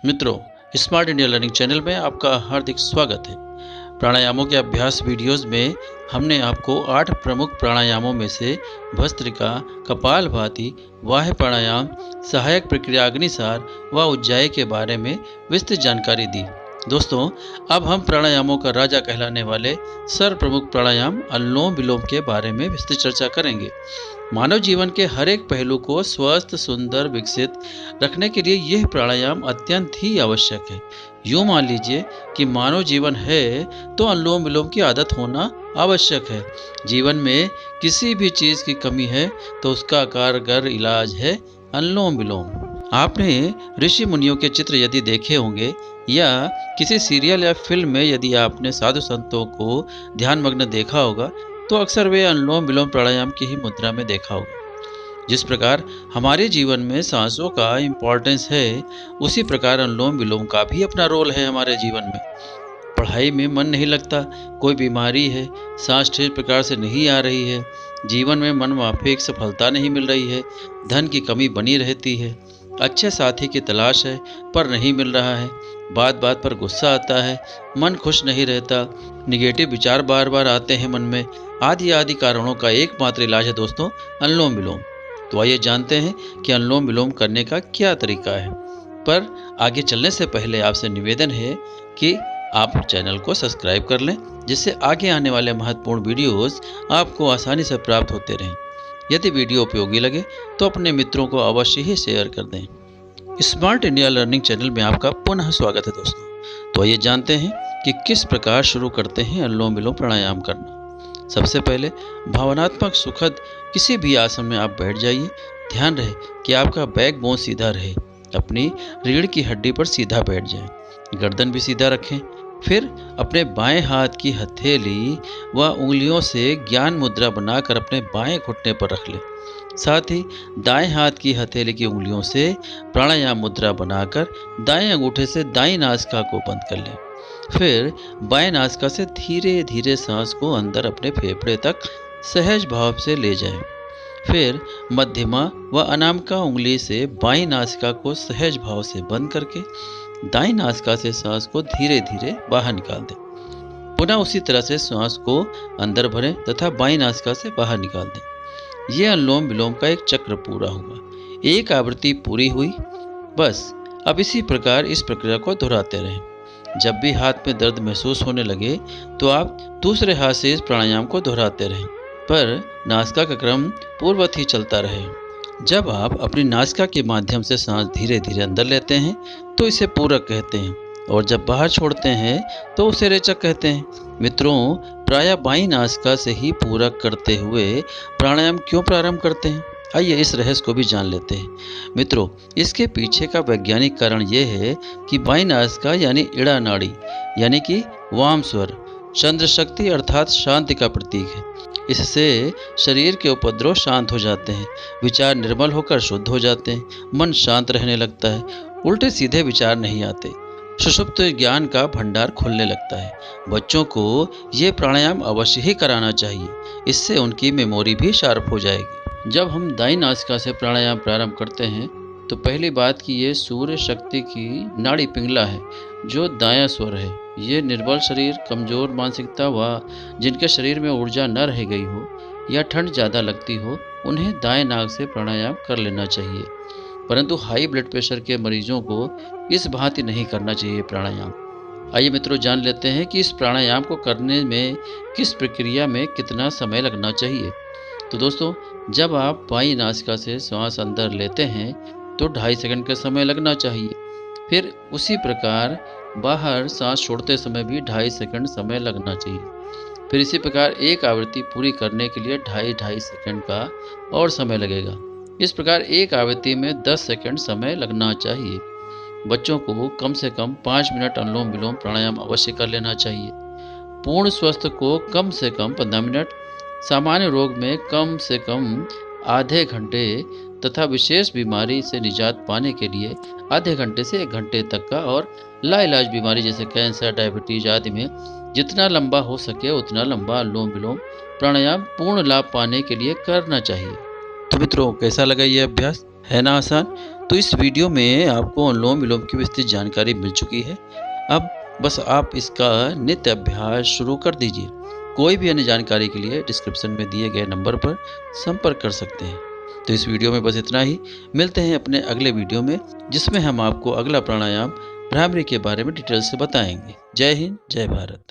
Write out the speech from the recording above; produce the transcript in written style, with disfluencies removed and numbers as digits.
मित्रों, smart India learning channel में आपका हार्दिक स्वागत है। प्राणायामों के अभ्यास वीडियोस में हमने आपको 8 प्रमुख प्राणायामों में से भस्त्रिका, कपालभाति, बाह्य प्राणायाम, सहायक प्रक्रिया अग्निसार व उज्जाई के बारे में विस्तृत जानकारी दी। दोस्तों, अब हम प्राणायामों का राजा कहलाने वाले सर्व प्रमुख प्राणायाम अनुलोम विलोम के बारे में विस्तृत चर्चा करेंगे। मानव जीवन के हर एक पहलू को स्वस्थ, सुंदर, विकसित रखने के लिए यह प्राणायाम अत्यंत ही आवश्यक है। यूँ मान लीजिए कि मानव जीवन है तो अनुलोम विलोम की आदत होना आवश्यक है। जीवन में किसी भी चीज़ की कमी है तो उसका कारगर इलाज है अनुलोम विलोम। आपने ऋषि मुनियों के चित्र यदि देखे होंगे या किसी सीरियल या फिल्म में यदि आपने साधु संतों को ध्यानमग्न देखा होगा तो अक्सर वे अनुलोम विलोम प्राणायाम की ही मुद्रा में देखा होगा। जिस प्रकार हमारे जीवन में सांसों का इम्पोर्टेंस है, उसी प्रकार अनुलोम विलोम का भी अपना रोल है हमारे जीवन में। पढ़ाई में मन नहीं लगता, कोई बीमारी है, सांस ठीक प्रकार से नहीं आ रही है, जीवन में मन माफिक सफलता नहीं मिल रही है, धन की कमी बनी रहती है, अच्छे साथी की तलाश है पर नहीं मिल रहा है, बात बात पर गुस्सा आता है, मन खुश नहीं रहता, निगेटिव विचार बार बार आते हैं मन में, आदि आदि कारणों का एकमात्र इलाज है दोस्तों अनुलोम विलोम। तो आइए जानते हैं कि अनुलोम विलोम करने का क्या तरीका है। पर आगे चलने से पहले आपसे निवेदन है कि आप चैनल को सब्सक्राइब कर लें, जिससे आगे आने वाले महत्वपूर्ण वीडियोस आपको आसानी से प्राप्त होते रहें। यदि वीडियो उपयोगी लगे तो अपने मित्रों को अवश्य ही शेयर कर दें। स्मार्ट इंडिया लर्निंग चैनल में आपका पुनः स्वागत है दोस्तों। तो आइए जानते हैं कि किस प्रकार शुरू करते हैं अनुलोम विलोम प्राणायाम करना। सबसे पहले भावनात्मक सुखद किसी भी आसन में आप बैठ जाइए। ध्यान रहे कि आपका बैकबोन सीधा रहे, अपनी रीढ़ की हड्डी पर सीधा बैठ जाएं, गर्दन भी सीधा रखें। फिर अपने बाएं हाथ की हथेली व उंगलियों से ज्ञान मुद्रा बनाकर अपने बाएं घुटने पर रख लें। साथ ही दाएं हाथ की हथेली की उंगलियों से प्राणायाम मुद्रा बनाकर दाएं अंगूठे से दाईं नासिका को बंद कर लें। फिर बाएं नासिका से धीरे धीरे सांस को अंदर अपने फेफड़े तक सहज भाव से ले जाएं। फिर मध्यमा व अनामिका उंगली से बाईं नासिका को सहज भाव से बंद करके दाईं नासिका से सांस को धीरे धीरे बाहर निकाल दें। पुनः उसी तरह से सांस को अंदर भरें तथा बाईं नासिका से बाहर निकाल दें। यह अनुलोम विलोम का एक चक्र पूरा हुआ। एक आवृत्ति पूरी हुई। बस अब इसी प्रकार इस प्रक्रिया को दोहराते रहें। जब भी हाथ में दर्द महसूस होने लगे तो आप दूसरे हाथ से इस प्राणायाम को दोहराते रहें, पर नासिका का क्रम पूर्ववत ही चलता रहे। जब आप अपनी नासिका के माध्यम से सांस धीरे धीरे अंदर लेते हैं तो इसे पूरक कहते हैं, और जब बाहर छोड़ते हैं तो उसे रेचक कहते हैं। मित्रों, प्रायः बाईं नासिका से ही पूरक करते हुए प्राणायाम क्यों प्रारंभ करते हैं, आइए इस रहस्य को भी जान लेते हैं। मित्रों, इसके पीछे का वैज्ञानिक कारण यह है कि बाईं नासिका यानी इड़ा नाड़ी यानी कि वाम स्वर चंद्र शक्ति अर्थात शांति का प्रतीक है। इससे शरीर के उपद्रव शांत हो जाते हैं, विचार निर्मल होकर शुद्ध हो जाते हैं, मन शांत रहने लगता है, उल्टे सीधे विचार नहीं आते, सुषुप्त ज्ञान का भंडार खुलने लगता है। बच्चों को ये प्राणायाम अवश्य ही कराना चाहिए, इससे उनकी मेमोरी भी शार्प हो जाएगी। जब हम दाईं नासिका से प्राणायाम प्रारंभ करते हैं तो पहली बात कि ये सूर्य शक्ति की नाड़ी पिंगला है जो दायां स्वर है। ये निर्बल शरीर, कमजोर मानसिकता व जिनके शरीर में ऊर्जा न रह गई हो या ठंड ज़्यादा लगती हो, उन्हें दाएं नाक से प्राणायाम कर लेना चाहिए। परंतु हाई ब्लड प्रेशर के मरीजों को इस भांति नहीं करना चाहिए प्राणायाम। आइए मित्रों, जान लेते हैं कि इस प्राणायाम को करने में किस प्रक्रिया में कितना समय लगना चाहिए। तो दोस्तों, जब आप बाईं नासिका से सांस अंदर लेते हैं तो 2.5 सेकंड का समय लगना चाहिए। फिर उसी प्रकार बाहर सांस छोड़ते समय भी 2.5 सेकंड समय लगना चाहिए। फिर इसी प्रकार एक आवृत्ति पूरी करने के लिए 2.5 सेकंड का और समय लगेगा। इस प्रकार एक आवृत्ति में 10 सेकंड समय लगना चाहिए। बच्चों को कम से कम 5 मिनट अनुलोम विलोम प्राणायाम अवश्य कर लेना चाहिए। पूर्ण स्वस्थ को कम से कम 15 मिनट, सामान्य रोग में कम से कम आधे घंटे तथा विशेष बीमारी से निजात पाने के लिए आधे घंटे से 1 घंटे तक का, और लाइलाज बीमारी जैसे कैंसर, डायबिटीज आदि में जितना लंबा हो सके उतना लंबा अनुलोम विलोम प्राणायाम पूर्ण लाभ पाने के लिए करना चाहिए। तो मित्रों, कैसा लगा ये अभ्यास? है ना आसान? तो इस वीडियो में आपको अनुलोम विलोम की विस्तृत जानकारी मिल चुकी है। अब बस आप इसका नित्य अभ्यास शुरू कर दीजिए। कोई भी अन्य जानकारी के लिए डिस्क्रिप्शन में दिए गए नंबर पर संपर्क कर सकते हैं। तो इस वीडियो में बस इतना ही। मिलते हैं अपने अगले वीडियो में, जिसमें हम आपको अगला प्राणायाम भ्रामरी के बारे में डिटेल से बताएंगे। जय हिंद, जय भारत।